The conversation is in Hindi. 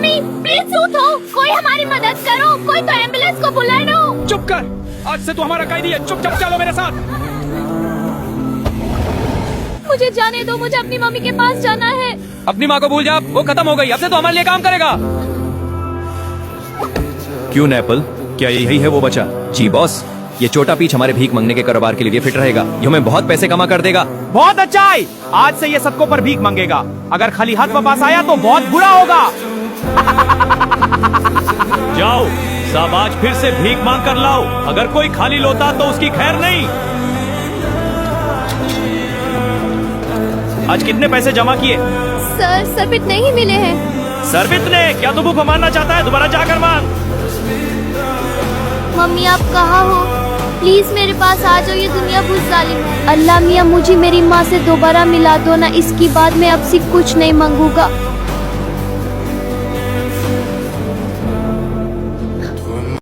मम्मी प्लीज उठो, कोई हमारी मदद करो, कोई तो एम्बुलेंस को बुला लो। चुप कर, आज से तू हमारा कैदी है, चुपचाप चलो मेरे साथ। मुझे जाने दो, मुझे अपनी मम्मी के पास जाना है। अपनी माँ को भूल जा, वो खत्म हो गई, अब से तो हमारे लिए काम करेगा। क्यों नेपल, क्या यही है वो बच्चा? जी बॉस, ये छोटा पीच हमारे भीख मांगने के कारोबार के लिए फिट रहेगा। ये हमें बहुत पैसे कमा कर देगा। बहुत अच्छा है, आज से ये सबको पर भीख मांगेगा। अगर खाली हाथ वापस आया तो बहुत बुरा होगा। जाओ सब आज फिर से भीख मांग कर लाओ, अगर कोई खाली लोटा तो उसकी खैर नहीं। आज कितने पैसे जमा किए? सर सर्बित नहीं मिले हैं। सर्बित ने क्या तू भूख मारना चाहता है? दोबारा जाकर मांग। मम्मी आप कहाँ हो? प्लीज मेरे पास आ जाओ, ये दुनिया बहुत जालिम है। अल्लाह मियाँ मुझे मेरी माँ से दोबारा मिला दो ना, इसकी बाद मैं अब से कुछ नहीं मांगूंगा।